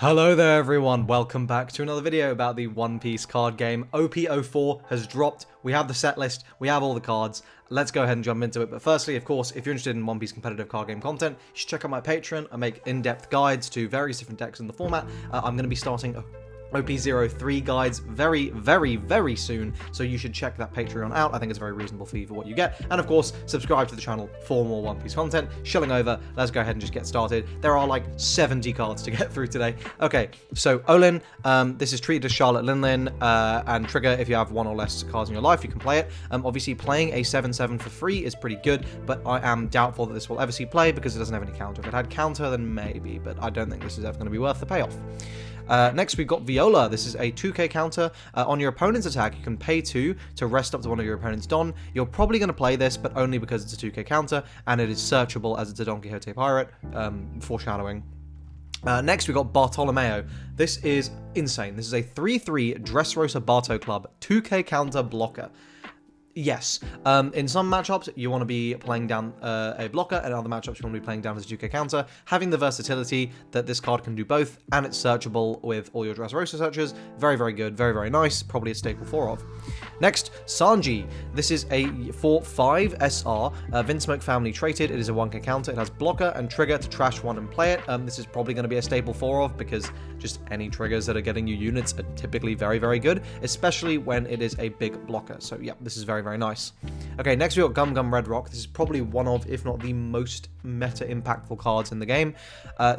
Hello there everyone, welcome back to another video about the One Piece card game. OP04 has dropped, we have the set list, we have all the cards, let's go ahead and jump into it. But firstly, of course, if you're interested in One Piece competitive card game content, you should check out my Patreon. I make in-depth guides to various different decks in the format. I'm going to be starting OP03 guides very soon, so you should check that Patreon out. I think it's a very reasonable fee for what you get, and of course subscribe to the channel for more One Piece content. Shilling over, let's go ahead and just get started. There are like 70 cards to get through today. Okay, so Olin, this is treated as Charlotte Linlin, and Trigger. If you have one or less cards in your life, you can play it. Obviously playing a 7/7 for free is pretty good, but I am doubtful that this will ever see play because it doesn't have any counter. If it had counter, then maybe, but I don't think this is ever going to be worth the payoff. Next, we've got Viola. This is a 2k counter. On your opponent's attack, you can pay 2 to rest up to one of your opponent's Don. You're probably going to play this, but only because it's a 2k counter, and it is searchable as it's a Don Quixote pirate. Foreshadowing. Next, we got Bartolomeo. This is insane. This is a 3/3 Dressrosa Barto Club 2k counter blocker. Yes, in some matchups you want to be playing down a blocker, and in other matchups you want to be playing down as a 2k counter. Having the versatility that this card can do both, and it's searchable with all your Dressrosa searches, very good, very nice, probably a staple 4 of. Next, Sanji. This is a 4/5 SR, Vinsmoke family traded. It is a 1k counter. It has blocker and trigger to trash one and play it. This is probably going to be a staple 4 of, because just any triggers that are getting you units are typically very good, especially when it is a big blocker. So yeah, this is very nice. Okay, next we got Gum Gum Red Rock. This is probably one of, if not the most meta impactful cards in the game.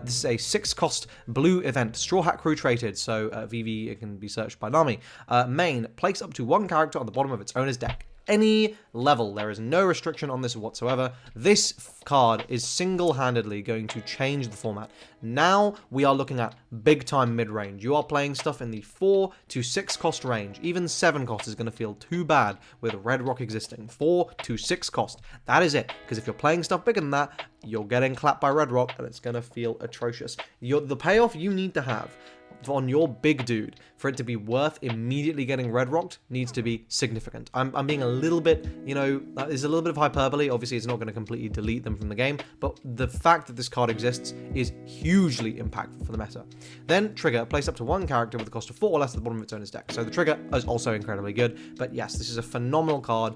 This is a 6-cost blue event, Straw Hat Crew traded, so VV, it can be searched by Nami. Main, place up to 1 character on the bottom of its owner's deck. Any level. There is no restriction on this whatsoever. This card is single-handedly going to change the format. Now we are looking at big-time mid-range. You are playing stuff in the 4 to 6 cost range. Even 7 cost is going to feel too bad with Red Rock existing. 4 to 6 cost. That is it. Because if you're playing stuff bigger than that, you're getting clapped by Red Rock, and it's going to feel atrocious. The payoff you need to have on your big dude for it to be worth immediately getting red rocked needs to be significant. I'm being a little bit, there's a little bit of hyperbole. Obviously it's not going to completely delete them from the game, but the fact that this card exists is hugely impactful for the meta. Then Trigger, place up to 1 character with a cost of 4 or less at the bottom of its owner's deck. So the Trigger is also incredibly good, but yes, this is a phenomenal card.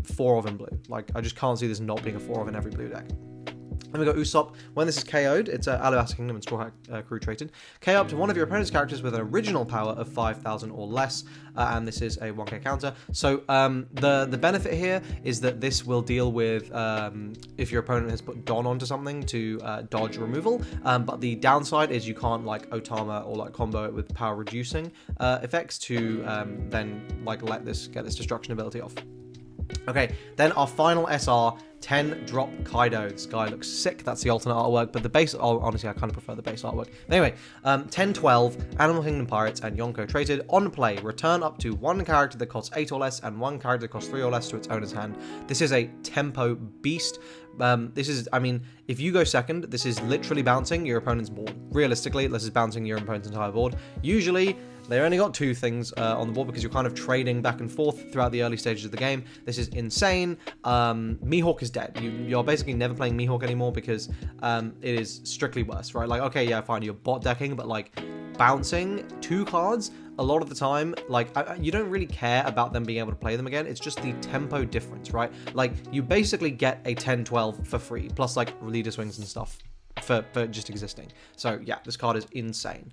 4 of in blue. Like, I just can't see this not being a 4 of in every blue deck. Then we got Usopp. When this is KO'd, it's AiboAcademy Kingdom and Straw Hat Crew traded. KO up to one of your opponent's characters with an original power of 5,000 or less, and this is a 1k counter. So the benefit here is that this will deal with if your opponent has put Don onto something to dodge removal, but the downside is you can't like Otama or like combo it with power reducing effects to then like let this get this destruction ability off. Okay, then our final SR, 10 drop Kaido. This guy looks sick. That's the alternate artwork, but the base, honestly, I kind of prefer the base artwork. Anyway, 10-12, Animal Kingdom Pirates and Yonko traded. On play, return up to 1 character that costs 8 or less and 1 character that costs 3 or less to its owner's hand. This is a tempo beast. This is, I mean, if you go second, this is literally bouncing your opponent's board. Realistically, this is bouncing your opponent's entire board. Usually, they only got 2 things on the board because you're kind of trading back and forth throughout the early stages of the game. This is insane. Mihawk is dead. You're basically never playing Mihawk anymore because it is strictly worse, right? Like, okay, yeah, fine, you're bot decking, but like bouncing 2 cards a lot of the time, like you don't really care about them being able to play them again. It's just the tempo difference, right? Like you basically get a 10-12 for free, plus like leader swings and stuff for just existing. So yeah, this card is insane.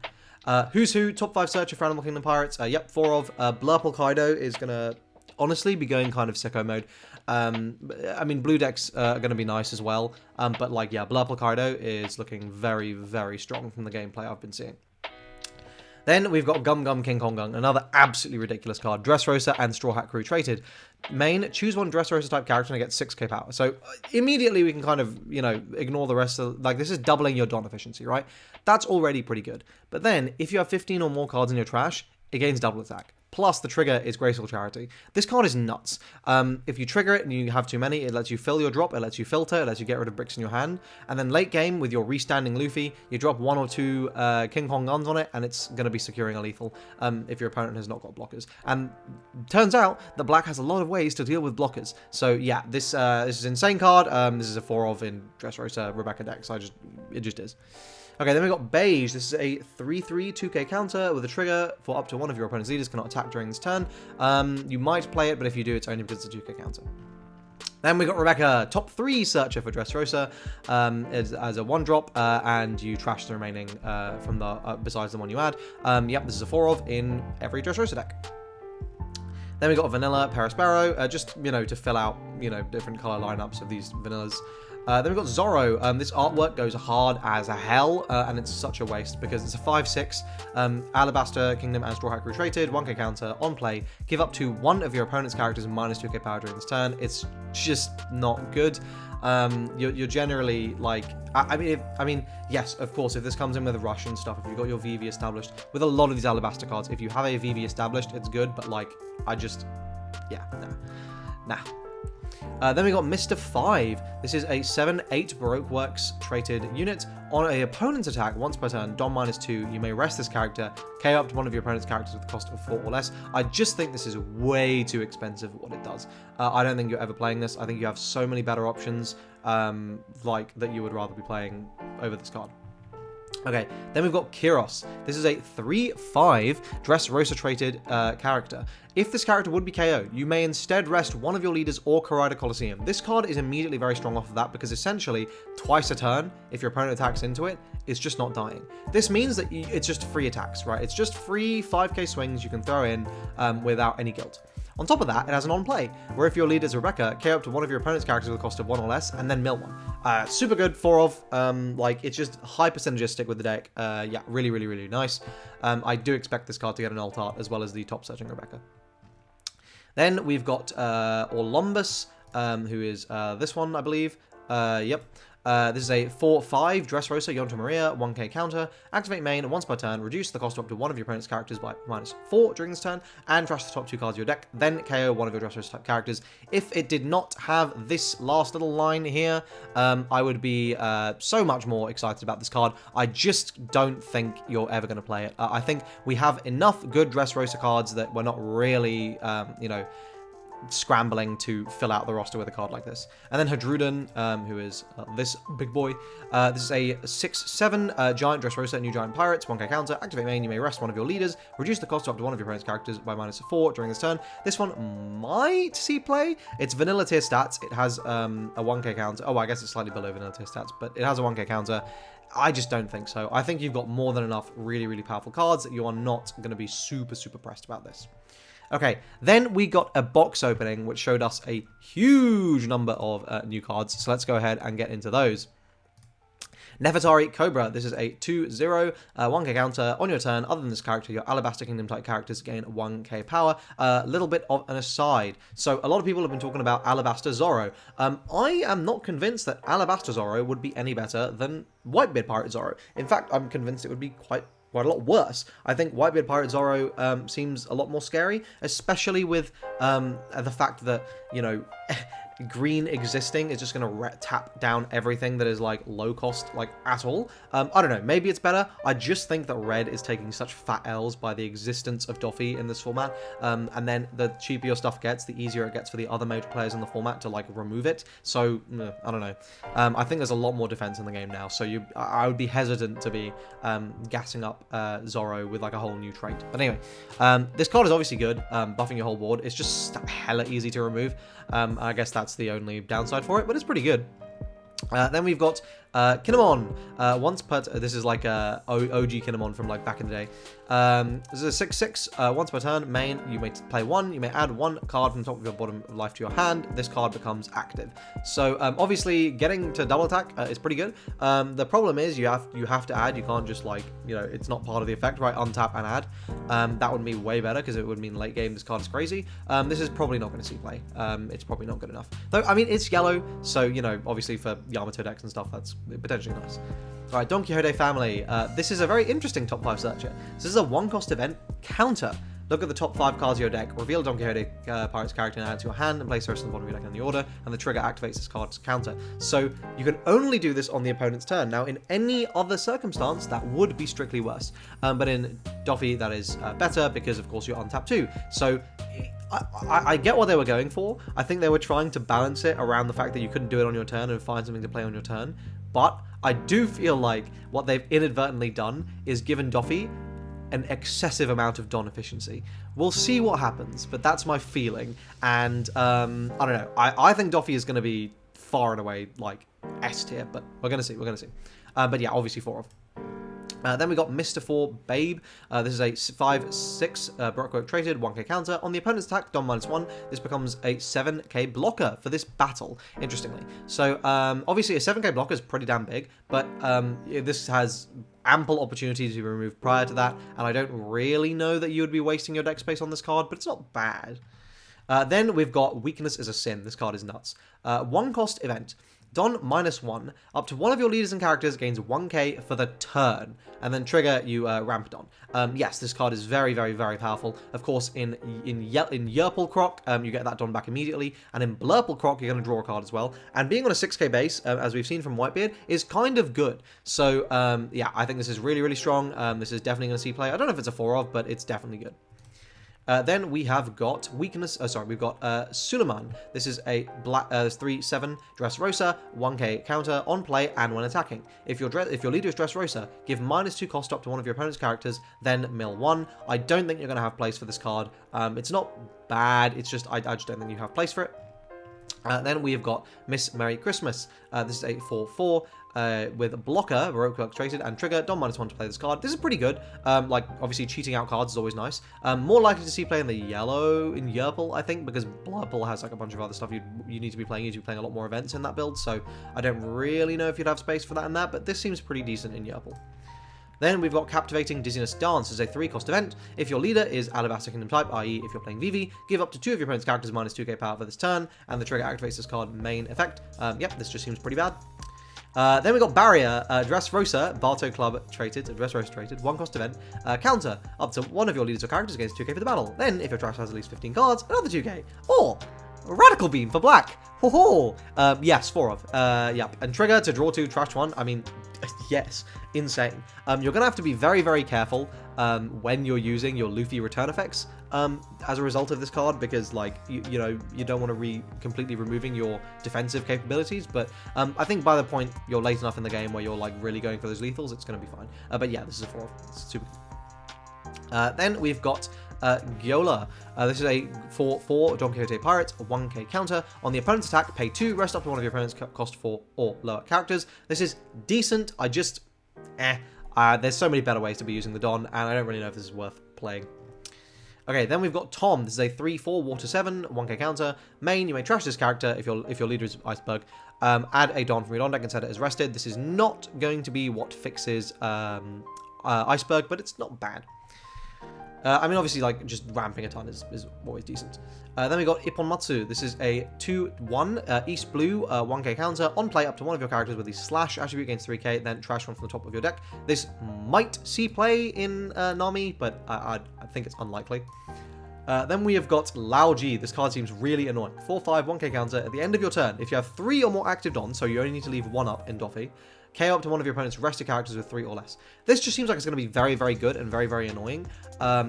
Who's Who, top 5 searcher for Animal Kingdom Pirates. Yep, 4 of. Blurple Kaido is going to honestly be going kind of sicko mode. I mean, blue decks are going to be nice as well. But like, yeah, Blurple Kaido is looking very strong from the gameplay I've been seeing. Then we've got Gum Gum King Kong Gung, another absolutely ridiculous card. Dressrosa and Straw Hat Crew traded. Main, choose 1 Dressrosa type character and get 6k power. So immediately we can kind of, ignore the rest of, like, this is doubling your Don efficiency, right? That's already pretty good. But then, if you have 15 or more cards in your trash, it gains double attack. Plus, the trigger is Graceful Charity. This card is nuts. If you trigger it and you have too many, it lets you fill your drop, it lets you filter, it lets you get rid of bricks in your hand. And then late game, with your restanding Luffy, you drop 1 or 2 King Kong guns on it, and it's going to be securing a lethal if your opponent has not got blockers. And turns out that black has a lot of ways to deal with blockers. So yeah, this is an insane card. This is a 4 of in Dressrosa Rebecca decks. It just is. Okay, then we got Beige. This is a 3/3 2k counter with a trigger for up to one of your opponent's leaders cannot attack during this turn. You might play it, but if you do, it's only because it's a 2k counter. Then we got Rebecca, top 3 searcher for Dressrosa, as a 1-drop, and you trash the remaining from the besides the one you add. Yep, this is a 4 of in every Dressrosa deck. Then we got Vanilla Perisparrow, just, to fill out, different color lineups of these vanillas. Then we've got Zorro. This artwork goes hard as hell, and it's such a waste because it's a 5/6 Alabaster Kingdom and Straw Hat Crew traded, 1k counter on play. Give up to one of your opponent's characters minus 2k power during this turn. It's just not good. You're generally like, I mean, yes, of course, if this comes in with a rush and stuff, if you've got your VV established, with a lot of these Alabaster cards, if you have a VV established, it's good, but like, nah. Then we got Mr. 5. This is a 7/8 Baroque Works traded unit. On an opponent's attack, once per turn, Dom -2, you may rest this character, KO up to one of your opponent's characters with a cost of 4 or less. I just think this is way too expensive for what it does. I don't think you're ever playing this. I think you have so many better options, that you would rather be playing over this card. Okay, then we've got Kiros. This is a 3/5 Dressrosa traded character. If this character would be KO, you may instead rest one of your leaders or Corrida Coliseum. This card is immediately very strong off of that because essentially, twice a turn, if your opponent attacks into it, it's just not dying. This means that it's just free attacks, right? It's just free 5k swings you can throw in without any guilt. On top of that, it has an on-play, where if your leader is Rebecca, KO up to one of your opponent's characters with a cost of 1 or less, and then mill one. Super good, 4 of, it's just hyper synergistic with the deck. Yeah, really, really, really nice. I do expect this card to get an alt art, as well as the top searching Rebecca. Then we've got Orlombus, who is this one, I believe. Yep. This is a 4/5 Dressrosa Yonta Maria, 1k counter. Activate main once per turn, reduce the cost up to one of your opponent's characters by -4 during this turn, and trash the top 2 cards of your deck, then KO one of your Dressrosa type characters. If it did not have this last little line here, I would be so much more excited about this card. I just don't think you're ever going to play it. I think we have enough good Dressrosa cards that we're not really, scrambling to fill out the roster with a card like this. And then Hadrudin, who is this big boy. This is a 6/7 Giant Dressrosa, New Giant Pirates, 1k counter. Activate main, you may rest one of your leaders. Reduce the cost up to one of your opponent's characters by -4 during this turn. This one might see play. It's vanilla tier stats. It has a 1k counter. Oh, I guess it's slightly below vanilla tier stats, but it has a 1k counter. I just don't think so. I think you've got more than enough really, really powerful cards that you are not going to be super, super pressed about this. Okay, then we got a box opening, which showed us a huge number of new cards. So let's go ahead and get into those. Nefertari Cobra. This is a 2/0, 1k counter. On your turn, other than this character, your Alabaster Kingdom type characters gain 1k power. A little bit of an aside. So a lot of people have been talking about Alabaster Zorro. I am not convinced that Alabaster Zorro would be any better than Whitebeard Pirate Zorro. In fact, I'm convinced it would be quite a lot worse. I think Whitebeard Pirate Zorro seems a lot more scary, especially with the fact that, green existing is just going to tap down everything that is like low cost, like at all. I don't know, maybe it's better. I just think that red is taking such fat L's by the existence of Doffy in this format, and then the cheaper your stuff gets, the easier it gets for the other major players in the format to like remove it. So I don't know. I think there's a lot more defense in the game now, so I would be hesitant to be gassing up Zorro with like a whole new trait. But anyway, this card is obviously good, buffing your whole board. It's just hella easy to remove. I guess that's the only downside for it, but it's pretty good. Then we've got Kinemon. This is like a OG Kinemon from like back in the day. This is a 6/6. Once per turn, main, you may play one. You may add one card from the top of your bottom of life to your hand. This card becomes active. So obviously, getting to double attack is pretty good. The problem is you have to add. You can't just like it's not part of the effect, right? Untap and add. That would be way better because it would mean late game this card is crazy. This is probably not going to see play. It's probably not good enough. Though I mean it's yellow, so obviously for Yamato decks and stuff that's potentially nice. Alright, Don Quixote family. This is a very interesting top 5 searcher. This is a 1-cost event counter. Look at the top 5 cards of your deck, reveal Don Quixote Pirate's character and add it to your hand, and place the rest of the bottom of your deck in the order, and the trigger activates this card's counter. So you can only do this on the opponent's turn. Now, in any other circumstance, that would be strictly worse. But in Doffy, that is better because, of course, you're on tap 2. So I get what they were going for. I think they were trying to balance it around the fact that you couldn't do it on your turn and find something to play on your turn. But I do feel like what they've inadvertently done is given Doffy an excessive amount of Don efficiency. We'll see what happens, but that's my feeling. And I don't know. I think Doffy is going to be far and away like S tier, but we're going to see. We're going to see. But yeah, obviously 4 of. Then we got Mr. 4 Babe. This is a 5/6 Baroque traded 1k counter. On the opponent's attack, Don -1. This becomes a 7k blocker for this battle, interestingly. So, obviously a 7k blocker is pretty damn big, but this has ample opportunity to be removed prior to that, and I don't really know that you would be wasting your deck space on this card, but it's not bad. Then we've got Weakness is a Sin. This card is nuts. 1 cost event. Don -1. Up to one of your leaders and characters gains 1k for the turn. And then trigger, you ramp Don. Yes, this card is very, very, very powerful. Of course, in Yerple Croc, you get that Don back immediately. And in Blurple Croc, you're going to draw a card as well. And being on a 6k base, as we've seen from Whitebeard, is kind of good. So, yeah, I think this is really, really strong. This is definitely going to see play. I don't know if it's a 4 of, but it's definitely good. Then we have got weakness. We've got Suleiman. This is a black 3/7 Dressrosa, 1k counter on play and when attacking. If your leader is Dressrosa, give -2 cost up to one of your opponent's characters, then mill 1. I don't think you're going to have place for this card. It's not bad. It's just I just don't think you have place for it. Then we have got Miss Merry Christmas. This is a 4/4 with blocker, Baroque traded, and trigger, Don -1 to play this card. This is pretty good. Like, obviously, cheating out cards is always nice. More likely to see play in the yellow in Yerple, I think, because Blurple has like a bunch of other stuff you need to be playing. You need to be playing a lot more events in that build, so I don't really know if you'd have space for that in that, but this seems pretty decent in Yerple. Then we've got Captivating Dizziness Dance as a 3-cost event. If your leader is Alabaster Kingdom type, i.e. if you're playing Vivi, give up to 2 of your opponent's characters -2k power for this turn, and the trigger activates this card main effect. Yep, this just seems pretty bad. Then we got Barrier, Dressrosa, Barto Club traded, Dressrosa traded, 1-cost event, counter, up to one of your leaders or characters gains 2k for the battle. Then, if your trash has at least 15 cards, another 2k. Or, Radical Beam for black. Ho ho! Yes, 4 of. Yep. And trigger to draw 2, trash 1. I mean, yes, insane. You're going to have to be very, very careful when you're using your Luffy return effects as a result of this card, because, like, you know, you don't want to completely removing your defensive capabilities, but I think by the point you're late enough in the game where you're, like, really going for those lethals, it's going to be fine. But yeah, this is a 4 of. It's super good. Then we've got Gyola. This is a 4/4 Don Quixote Pirate, a 1k counter. On the opponent's attack, pay 2, rest up to one of your opponent's cost 4 or lower characters. This is decent. I just, there's so many better ways to be using the Don, and I don't really know if this is worth playing. Okay, then we've got Tom. This is a 3/4 Water 7, 1k counter. Main, you may trash this character if your leader is Iceberg. Add a Don from your Don deck and set it as rested. This is not going to be what fixes Iceberg, but it's not bad. I mean, obviously, like, just ramping a ton is always decent. Then we got Ipponmatsu. This is a 2/1 East Blue 1k counter. On play, up to one of your characters with the slash attribute gains 3k, then trash one from the top of your deck. This might see play in Nami, but I think it's unlikely. Then we have got Lao Ji. This card seems really annoying. 4/5 1k counter. At the end of your turn, if you have 3 or more active Dons, so you only need to leave 1 up in Doffy, KO up to one of your opponent's rested characters with 3 or less. This just seems like it's going to be very, very good and very, very annoying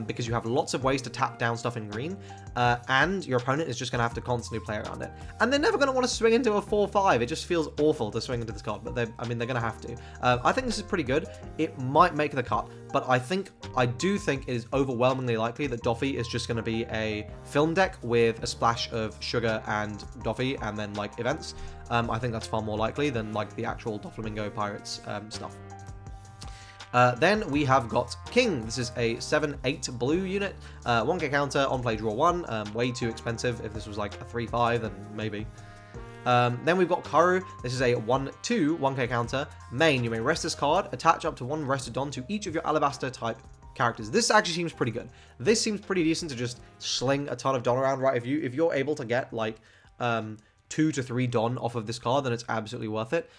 because you have lots of ways to tap down stuff in green and your opponent is just going to have to constantly play around it. And they're never going to want to swing into a 4/5. It just feels awful to swing into this card, but they're going to have to. I think this is pretty good. It might make the cut, but I do think it is overwhelmingly likely that Doffy is just going to be a film deck with a splash of Sugar and Doffy and then, like, events. I think that's far more likely than, like, the actual Doflamingo Pirates stuff. Then we have got King. This is a 7/8 blue unit, 1k counter, on play draw 1. Way too expensive. If this was like a 3/5, then maybe. Then we've got Karu. This is a 1/2 1k counter. Main, you may rest this card, attach up to 1 rested Don to each of your Alabaster type characters. This actually seems pretty good. This seems pretty decent to just sling a ton of Don around, right? If you're able to get, like, 2 to 3 Don off of this card, then it's absolutely worth it.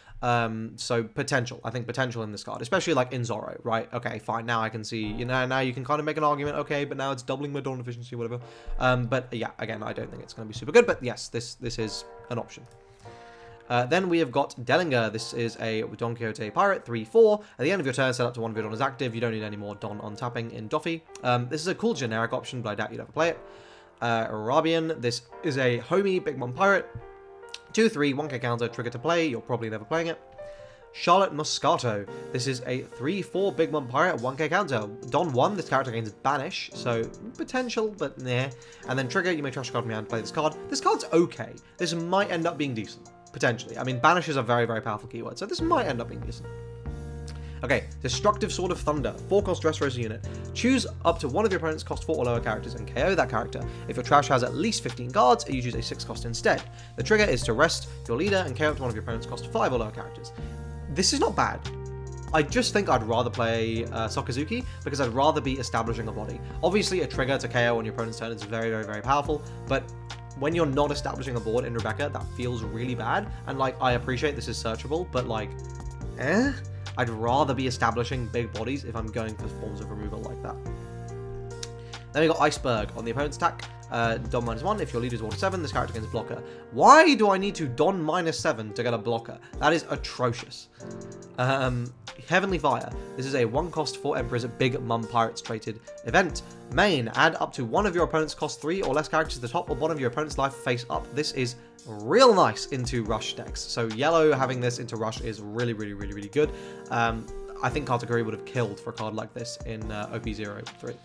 So potential. I think potential in this card, especially like in Zorro, right? Okay, fine. Now I can see, you know, now you can kind of make an argument, okay, but now it's doubling my Don efficiency, whatever. But yeah, again, I don't think it's going to be super good, but yes, this is an option. Then we have got Dellinger. This is a Don Quixote Pirate, 3/4. At the end of your turn, set up to one of your Don is active. You don't need any more Don on tapping in Doffy. This is a cool generic option, but I doubt you'd ever play it. Arabian, this is a homie Big Mom Pirate. 2/3, 1k counter, trigger to play, you're probably never playing it. Charlotte Moscato, this is a 3/4 Big Mom Pirate, 1k counter. Don 1, this character gains Banish, so potential, but nah. And then trigger, you may trash a card from your hand to play this card. This card's okay. This might end up being decent, potentially. I mean, Banish is a very, very powerful keyword, so this might end up being decent. Okay, Destructive Sword of Thunder, 4-cost Dressrosa unit. Choose up to one of your opponent's cost 4 or lower characters and KO that character. If your trash has at least 15 cards, you choose a 6-cost instead. The trigger is to rest your leader and KO up to one of your opponent's cost 5 or lower characters. This is not bad. I just think I'd rather play Sakazuki because I'd rather be establishing a body. Obviously, a trigger to KO on your opponent's turn is very, very, very powerful, but when you're not establishing a board in Rebecca, that feels really bad. And, like, I appreciate this is searchable, but, like, I'd rather be establishing big bodies if I'm going for forms of removal like that. Then we got Iceberg. On the opponent's attack, Don -1. If your leader is water 7, this character gains a blocker. Why do I need to Don -7 to get a blocker? That is atrocious. Heavenly Fire. This is a 1-cost 4 Emperors Big Mum Pirates traded event. Main. Add up to one of your opponent's cost 3 or less characters to the top or bottom of your opponent's life face up. This is real nice into Rush decks. So yellow having this into Rush is really, really, really, really good. I think Katakuri would have killed for a card like this in OP03.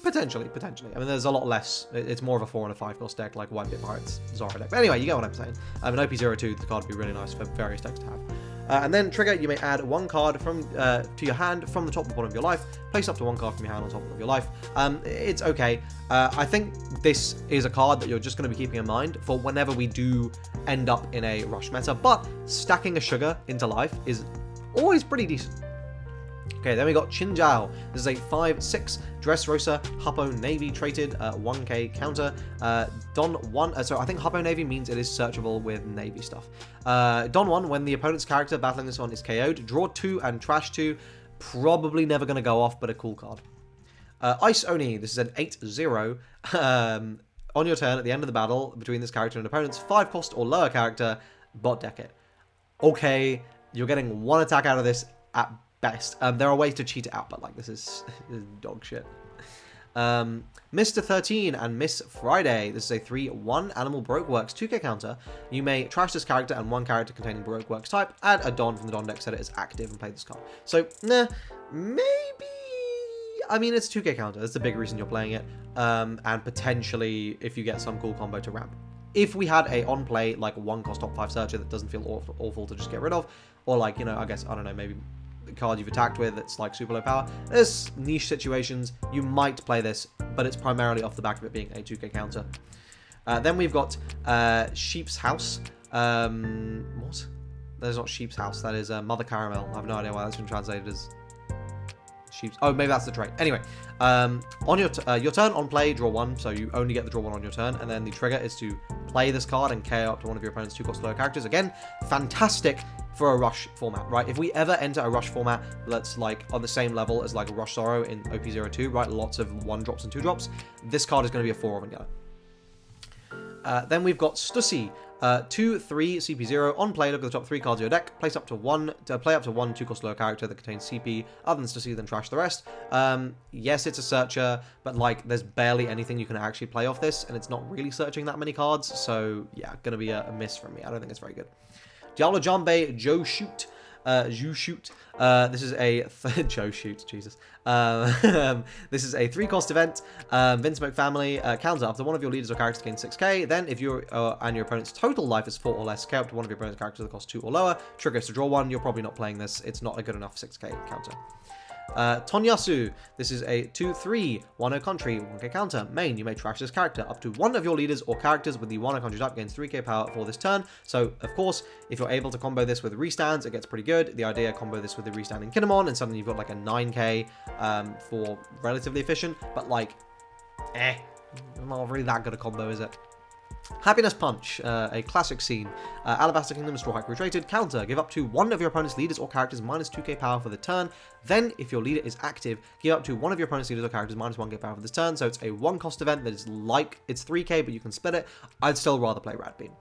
Potentially. I mean, there's a lot less. It's more of a 4 and a 5-cost deck, like White Pit Pirates, Zora deck. But anyway, you get what I'm saying. In OP02, the card would be really nice for various decks to have. And then trigger, you may add one card from to your hand from the top or bottom of your life. Place up to one card from your hand on top of your life. It's okay. I think this is a card that you're just going to be keeping in mind for whenever we do end up in a Rush meta. But stacking a sugar into life is always pretty decent. Okay, then we got Chinjao. This is a 5/6 Dressrosa Huppo Navy traded 1k counter. Don 1. So I think Huppo Navy means it is searchable with Navy stuff. Don 1. When the opponent's character battling this one is KO'd, draw 2 and trash 2. Probably never going to go off, but a cool card. Ice Oni. This is an 8/0. On your turn, at the end of the battle between this character and opponent's 5-cost or lower character, bot deck it. Okay, you're getting 1 attack out of this at best. There are ways to cheat it out, but like this is dog shit. Mr. 13 and Miss Friday. This is a 3/1 Animal Brokeworks 2k counter. You may trash this character and one character containing Brokeworks type. Add a Don from the Don deck, set it as active, and play this card. So, maybe. I mean, it's 2k counter. That's the big reason you're playing it. And potentially, if you get some cool combo to ramp. If we had a on play like 1-cost top 5 searcher that doesn't feel awful to just get rid of, or like, you know, I guess, I don't know, maybe the card you've attacked with that's like super low power. There's niche situations. You might play this, but it's primarily off the back of it being a 2k counter. Then we've got Sheep's House. What? That is not Sheep's House. That is Mother Caramel. I have no idea why that's been translated as Sheep's. Oh, maybe that's the trait. Anyway, on your turn on play, draw 1. So you only get the draw 1 on your turn, and then the trigger is to play this card and KO up to one of your opponent's 2-cost lower characters. Again, fantastic for a Rush format, right? If we ever enter a Rush format that's like on the same level as like Rush Sorrow in OP02, right? Lots of 1-drops and 2-drops. This card is going to be a 4 of and go. Then we've got Stussy. 2/3 CP0 on play. Look at the top 3 cards of your deck. Play up to one 2-cost lower character that contains CP. Other than Stussy, then trash the rest. Yes, it's a searcher, but like there's barely anything you can actually play off this, and it's not really searching that many cards. So yeah, gonna be a miss from me. I don't think it's very good. Diablo Jambe Joe Shoot. This is a Joe Shoot, Jesus. This is a 3-cost event. Vinsmoke family counter up to one of your leaders or characters gain 6k. Then, if your and your opponent's total life is 4 or less, KO up to one of your opponent's characters that costs 2 or lower. Triggers to draw 1. You're probably not playing this. It's not a good enough 6k counter. Tonyasu. This is a 2/3 Wano Country 1k counter. Main, you may trash this character. Up to one of your leaders or characters with the Wano Country type gains 3k power for this turn. So, of course, if you're able to combo this with restands, it gets pretty good. The idea, combo this with the restand in Kinemon, and suddenly you've got like a 9k for relatively efficient, but like, not really that good a combo, is it? Happiness Punch, a classic scene. Alabaster Kingdom, Straw Hat Rated. Counter, give up to one of your opponent's leaders or characters minus 2k power for the turn. Then, if your leader is active, give up to one of your opponent's leaders or characters minus 1k power for this turn. So it's a 1-cost event that is like, it's 3k, but you can split it. I'd still rather play Rad Beam.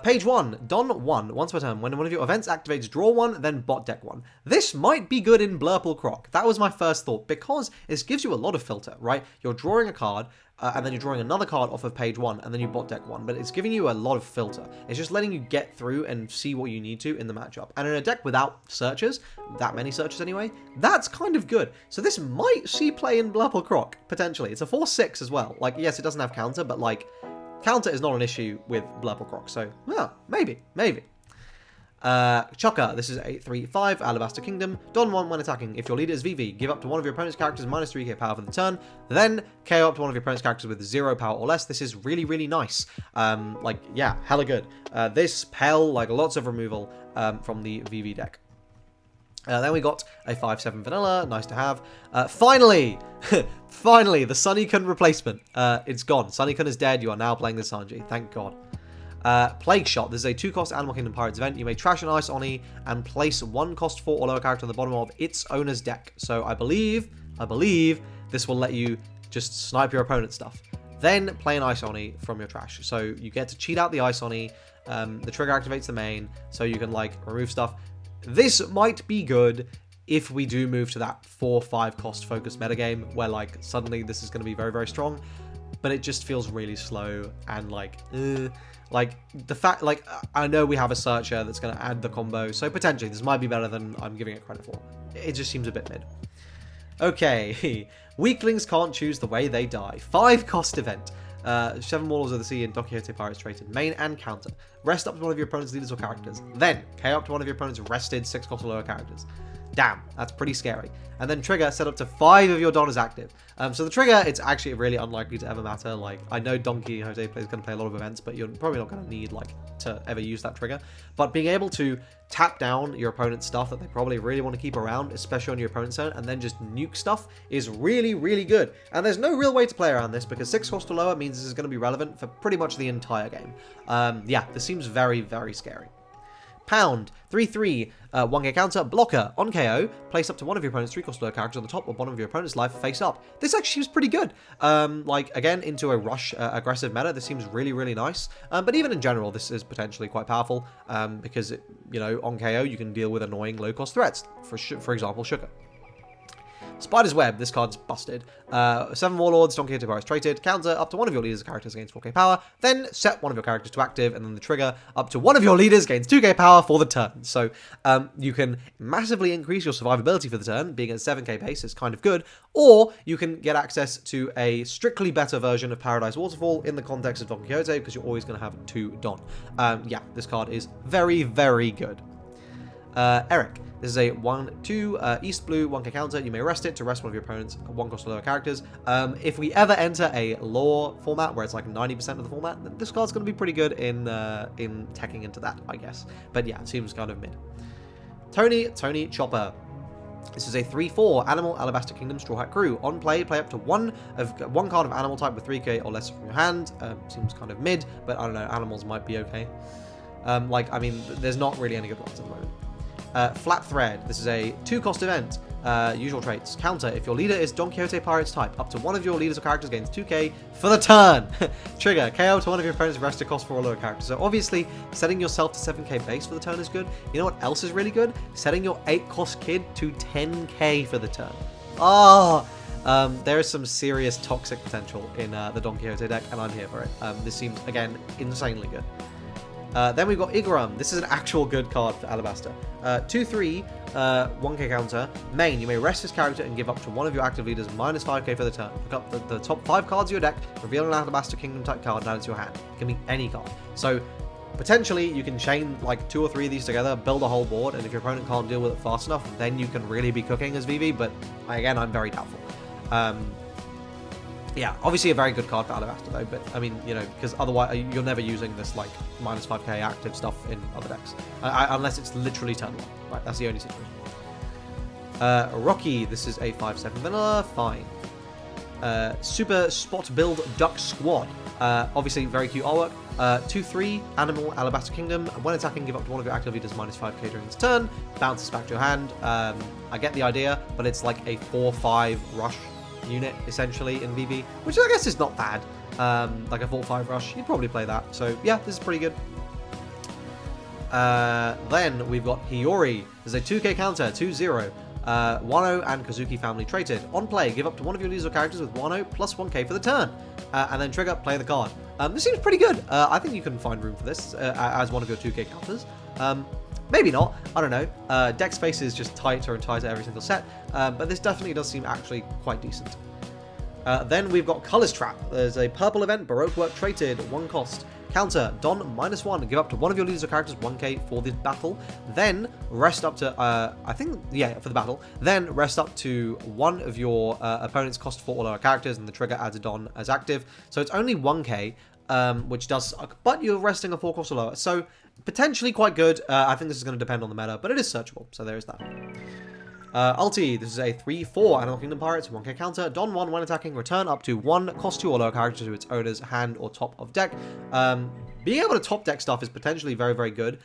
Page 1, Don 1, once per turn. When one of your events activates, draw 1, then bot deck 1. This might be good in Blurple Croc. That was my first thought, because it gives you a lot of filter, right? You're drawing a card, and then you're drawing another card off of page 1, and then you bot deck 1. But it's giving you a lot of filter. It's just letting you get through and see what you need to in the matchup. And in a deck without searches, that many searches anyway, that's kind of good. So this might see play in Blurple Croc, potentially. It's a 4/6 as well. Like, yes, it doesn't have counter, but like, counter is not an issue with Blurple Croc, so, well, maybe. Chukka, this is 8/3/5, Alabaster Kingdom. Don 1 when attacking. If your leader is VV, give up to one of your opponent's characters minus 3k power for the turn, then KO up to one of your opponent's characters with 0 power or less. This is really, really nice. Like, yeah, hella good. This, Pell, like, lots of removal from the VV deck. Then we got a 5/7 vanilla, nice to have. Finally, finally, the Sunnykun replacement. It's gone. Sunnykun is dead. You are now playing the Sanji. Thank God. Plague Shot. This is a 2-cost Animal Kingdom Pirates event. You may trash an Ice Oni and place 1 cost 4 or lower character on the bottom of its owner's deck. So I believe this will let you just snipe your opponent's stuff. Then play an Ice Oni from your trash. So you get to cheat out the Ice Oni. The trigger activates the main, so you can like remove stuff. This might be good if we do move to that 4/5 cost focused metagame where like suddenly this is going to be very, very strong, but it just feels really slow and like the fact, like, I know we have a searcher that's going to add the combo, so potentially this might be better than I'm giving it credit for. It just seems a bit mid. Okay, Weaklings can't choose the way they die. 5-cost event. 7 Warlords of the Sea and Don Quixote Pirates traded. Main and counter. Rest up to one of your opponent's leaders or characters. Then, KO up to one of your opponent's rested 6-cost or lower characters. Damn, that's pretty scary. And then trigger, set up to 5 of your Don is active. So the trigger, it's actually really unlikely to ever matter. Like, I know Don Quixote is going to play a lot of events, but you're probably not going to need, like, to ever use that trigger. But being able to tap down your opponent's stuff that they probably really want to keep around, especially on your opponent's turn, and then just nuke stuff is really, really good. And there's no real way to play around this, because 6 cost or lower means this is going to be relevant for pretty much the entire game. Yeah, this seems very, very scary. Pound, 3/3, 1k counter, blocker, on KO, place up to one of your opponent's 3-cost lower characters on the top or bottom of your opponent's life face up. This actually seems pretty good. Like, again, into a rush aggressive meta, this seems really, really nice. But even in general, this is potentially quite powerful, because, you know, on KO, you can deal with annoying low-cost threats, for example, Sugar. Spider's Web, this card's busted. 7 Warlords, Don Quixote Pirates traded. Counter up to one of your leaders' characters gains 4k power. Then set one of your characters to active, and then the trigger up to one of your leaders gains 2k power for the turn. So you can massively increase your survivability for the turn, being at 7k pace is kind of good. Or you can get access to a strictly better version of Paradise Waterfall in the context of Don Quixote, because you're always going to have 2 Don. Yeah, this card is very, very good. Eric. This is a 1/2 East Blue 1k counter. You may rest it to rest one of your opponent's 1-cost lower characters. If we ever enter a lore format where it's like 90% of the format, then this card's going to be pretty good in teching into that, I guess. But yeah, it seems kind of mid. Tony Chopper. This is a 3/4 Animal Alabaster Kingdom Straw Hat Crew. On play up to one card of animal type with 3k or less from your hand. Seems kind of mid, but I don't know, animals might be okay. Like, I mean, there's not really any good ones at the moment. Flap Thread. This is a 2-cost event. Usual traits. Counter. If your leader is Don Quixote Pirates type, up to one of your leaders or characters gains 2k for the turn. Trigger. KO to one of your opponent's rested cost 4 or lower characters. So obviously, setting yourself to 7k base for the turn is good. You know what else is really good? Setting your 8-cost kid to 10k for the turn. There is some serious toxic potential in the Don Quixote deck, and I'm here for it. This seems, again, insanely good. Then we've got Iguram. This is an actual good card for Alabaster. 2/3, 1k counter. Main, you may rest this character and give up to one of your active leaders minus 5k for the turn. Pick up the top 5 cards of your deck, reveal an Alabaster Kingdom type card, and add it to your hand. It can be any card. So, potentially, you can chain like 2 or 3 of these together, build a whole board, and if your opponent can't deal with it fast enough, then you can really be cooking as VV, but again, I'm very doubtful. Yeah, obviously a very good card for Alabaster though, but I mean, you know, because otherwise you're never using this like minus 5k active stuff in other decks. Unless it's literally turn 1. Right, that's the only situation. Rocky, this is a 5/7 vanilla, fine. Super Spot Build Duck Squad. Obviously very cute artwork. 2/3 Animal Alabaster Kingdom. When attacking, give up to one of your active leaders minus 5k during this turn. Bounces back to your hand. I get the idea, but it's like a 4/5 rush unit essentially in VV, which I guess is not bad. Like a 4/5 rush, you'd probably play that. So yeah, this is pretty good. Then we've got Hiyori. There's a 2k counter, 2-0. Wano and Kazuki family traded. On play, give up to one of your leaders or characters with Wano plus 1k for the turn. And then trigger, play the card. This seems pretty good. I think you can find room for this as one of your 2k counters. Maybe not. I don't know. Deck space is just tighter and tighter every single set. But this definitely does seem actually quite decent. Then we've got Colors Trap. There's a purple event, Baroque Work traded, 1 cost. Counter, Don -1, give up to one of your leaders or characters 1k for this battle. Then rest up to, for the battle. Then rest up to one of your opponent's cost 4 or lower characters, and the trigger adds a Don as active. So it's only 1k, which does suck, but you're resting a 4 cost or lower. So potentially quite good. I think this is going to depend on the meta, but it is searchable. So there is that. Ulti, this is a 3-4 Animal Kingdom Pirates, 1k counter. Don 1 when attacking, return up to 1 cost 2 or lower character to its owner's hand or top of deck. Being able to top deck stuff is potentially very, very good.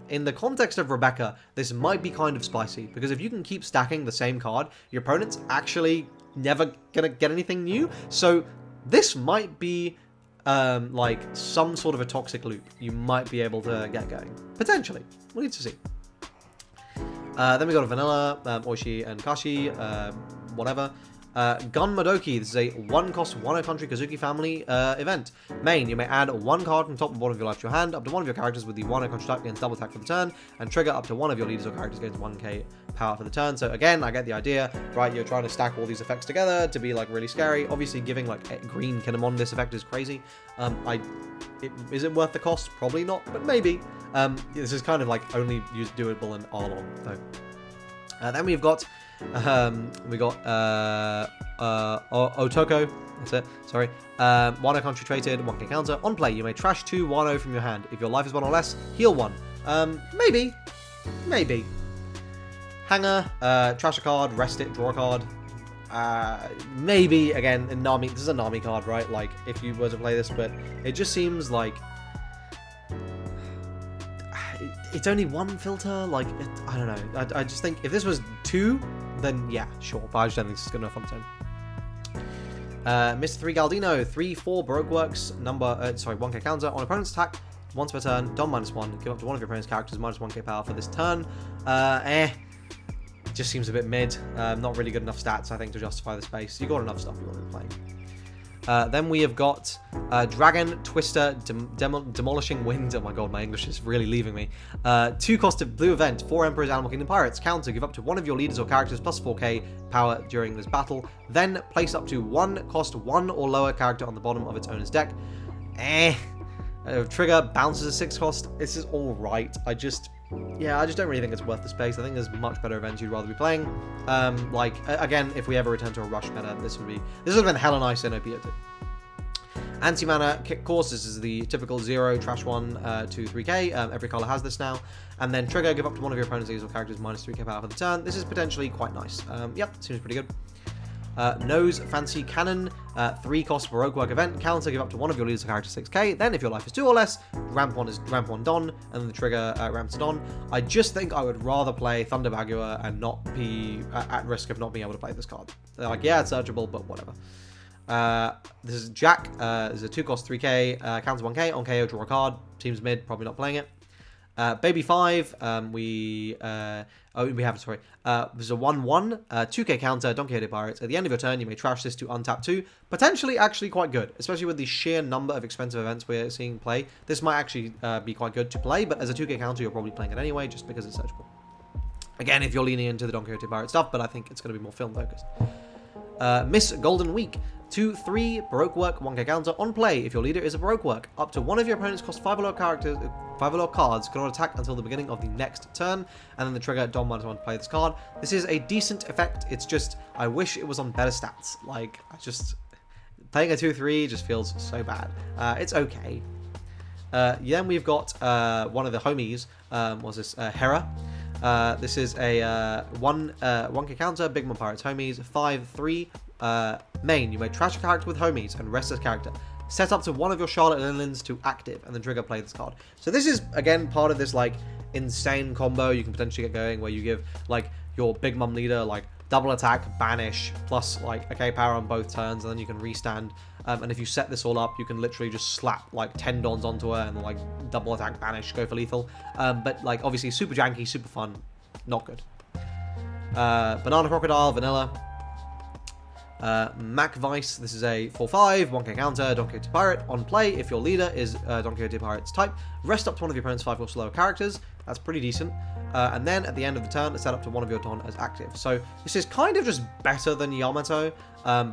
In the context of Rebecca, this might be kind of spicy, because if you can keep stacking the same card, your opponent's actually never gonna get anything new. So this might be like some sort of a toxic loop you might be able to get going. Potentially. We'll need to see. Then we got a Vanilla, Oishi and Kashi, whatever. Gun Madoki, this is a 1 cost, 1 country Kazuki family event. Main, you may add 1 card from top and bottom of your life to your hand, up to one of your characters with the 1 country type gains double attack for the turn, and trigger up to one of your leaders or characters gains 1k power for the turn. So again, I get the idea, right? You're trying to stack all these effects together to be like really scary. Obviously, giving like green Kinemon this effect is crazy. Is it worth the cost? Probably not, but maybe. This is kind of like only doable in Arlong, though. Then we've got Otoko. That's it. Sorry. Wano country traded, 1k counter. On play, you may trash 2 Wano from your hand. If your life is 1 or less, heal 1. Maybe. Hanger. Trash a card. Rest it. Draw a card. Maybe again. Nami. This is a Nami card, right? Like if you were to play this, but it just seems like. It's only 1 filter, like, I don't know. I just think if this was 2, then yeah, sure. But I just don't think this is good enough on its own. Mr. 3 Galdino, 3-4 Baroque Works, 1k counter. On opponent's attack, once per turn, Don -1. Give up to one of your opponent's characters -1k power for this turn. Just seems a bit mid. Not really good enough stats, I think, to justify the space. You got enough stuff you want to be playing. Then we have got Dragon, Twister, Demolishing Wind. Oh my god, my English is really leaving me. 2 cost of blue event, 4 Emperors, Animal Kingdom Pirates. Counter, give up to one of your leaders or characters plus 4k power during this battle. Then place up to 1 cost 1 or lower character on the bottom of its owner's deck. Trigger, bounces a 6 cost. This is alright. I just don't really think it's worth the space. I think there's much better events you'd rather be playing. Again, if we ever return to a rush meta, this would have been hella nice in OP02. Anti-mana kick course, this is the typical 0, trash 1 to 3k. Every color has this now. And then trigger, give up to one of your opponent's leaders or characters -3k power for the turn. This is potentially quite nice. Yep, seems pretty good. Nose Fancy Cannon, 3 cost Baroque Work event. Counter, give up to one of your leaders or characters 6k. Then if your life is 2 or less, ramp 1 Don, and then the trigger ramps a Don. I just think I would rather play Thunder Bagua and not be at risk of not being able to play this card. They're like, yeah, it's searchable, but whatever. This is Jack. This is a 2 cost 3k, counter 1k, on KO draw a card. Seems mid, probably not playing it. Baby 5, we have it, sorry. There's a 1-1, 2k counter, Don Quixote Pirates. At the end of your turn, you may trash this to untap 2. Potentially actually quite good, especially with the sheer number of expensive events we're seeing play. This might actually be quite good to play, but as a 2k counter, you're probably playing it anyway, just because it's searchable. Again, if you're leaning into the Don Quixote Pirate stuff, but I think it's going to be more film focused. Miss Golden Week. 2-3 Baroque Work, 1k counter. On play, if your leader is a Baroque Work, up to one of your opponent's cost 5 or lower cards cannot attack until the beginning of the next turn, and then the trigger Don -1 to play this card. This is a decent effect. It's just I wish it was on better stats. Like playing a 2-3 just feels so bad. It's okay. Then we've got one of the homies. Hera. This is a 1k counter, Big Mom Pirates homies, 5-3. Main, you may trash a character with homies and rest this character. Set up to one of your Charlotte Linlins to active, and then trigger play this card. So this is, again, part of this, like, insane combo you can potentially get going, where you give, like, your Big Mom leader, like, double attack, banish, plus, like, okay, power on both turns, and then you can restand and if you set this all up, you can literally just slap like 10 dons onto her and like double attack, banish, go for lethal. But like obviously super janky, super fun, not good. Banana Crocodile, vanilla. Mac Vice, this is a 4/5, 1k counter, Don Quixote Pirate. On play, if your leader is Don Quixote Pirate's type, rest up to one of your opponent's 5 or slower characters. That's pretty decent. And then at the end of the turn, set up to one of your Don as active. So this is kind of just better than Yamato,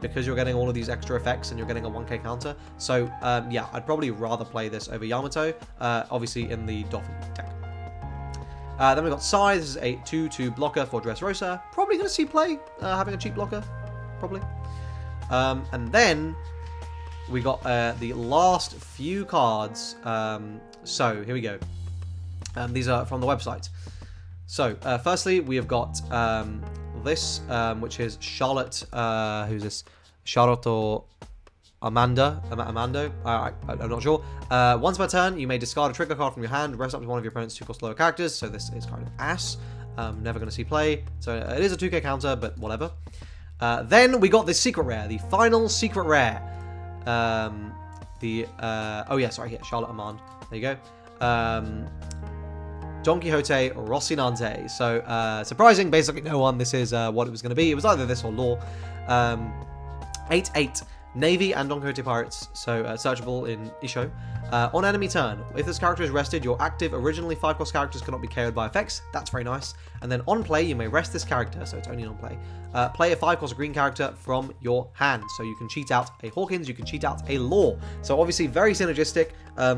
because you're getting all of these extra effects and you're getting a 1k counter. So yeah, I'd probably rather play this over Yamato, obviously in the Dolphin deck. Then we've got Sai, this is a 2/2 blocker for Dressrosa. Probably going to see play, having a cheap blocker, probably. And then we got the last few cards. So here we go. These are from the website. So firstly, we have got this, which is Charlotte. Who's this? Charlotte or Amando? I'm not sure. Once per turn, you may discard a trigger card from your hand, rest up to one of your opponent's 2 cost lower characters. So this is kind of ass. Never going to see play. So it is a 2k counter, but whatever. Then we got this secret rare, the final secret rare. Oh yeah, sorry, here, Charlotte Amand. There you go. Don Quixote Rocinante. So surprising, basically no one. This is what it was going to be. It was either this or Law. 8/8 Navy and Don Quixote Pirates. So searchable in Isho. On enemy turn, if this character is rested, your active originally 5-cost characters cannot be KO'd by effects. That's very nice. And then on play, you may rest this character, so it's only on play. Play a 5-cost green character from your hand. So you can cheat out a Hawkins, you can cheat out a Law. So obviously very synergistic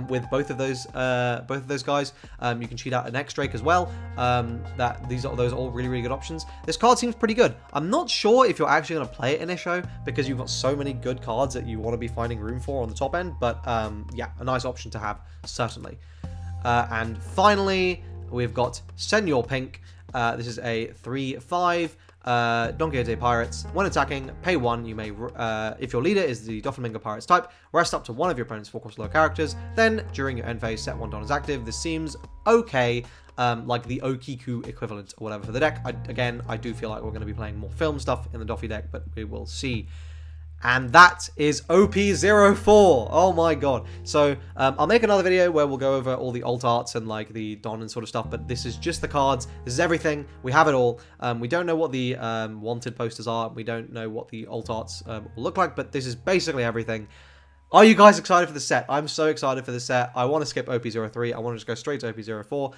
with both of those guys. You can cheat out an X-Drake as well. Those are all really, really good options. This card seems pretty good. I'm not sure if you're actually going to play it in Isho because you've got so many good cards that you want to be finding room for on the top end. But yeah, a nice option to have, certainly. And finally, we've got Senor Pink. This is a 3/5 Don Quixote Pirates. When attacking, pay 1. You may, if your leader is the Doflamingo Pirates type, rest up to one of your opponent's 4-cost lower characters. Then, during your end phase, set 1 Don as active. This seems okay, like the Okiku equivalent or whatever for the deck. Again, I do feel like we're going to be playing more film stuff in the Doffy deck, but we will see. And that is OP04. Oh my god. So I'll make another video where we'll go over all the alt arts and like the Don and sort of stuff, but this is just the cards. This is everything. We have it all. We don't know what the wanted posters are. We don't know what the alt arts will look like, but this is basically everything. Are you guys excited for the set? I'm so excited for the set. I want to skip OP03. I want to just go straight to OP04,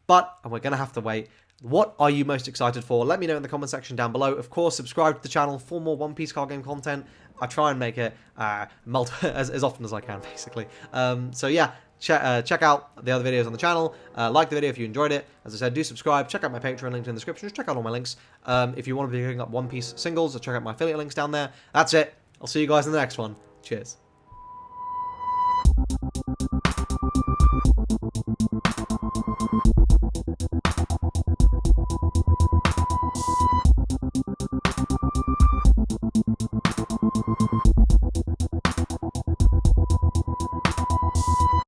but we're going to have to wait. What are you most excited for? Let me know in the comment section down below. Of course, subscribe to the channel for more One Piece card game content. I try and make it as often as I can, basically. So yeah, check out the other videos on the channel. Like the video if you enjoyed it. As I said, do subscribe. Check out my Patreon, linked in the description. Just check out all my links. If you want to be picking up One Piece singles, check out my affiliate links down there. That's it. I'll see you guys in the next one. Cheers.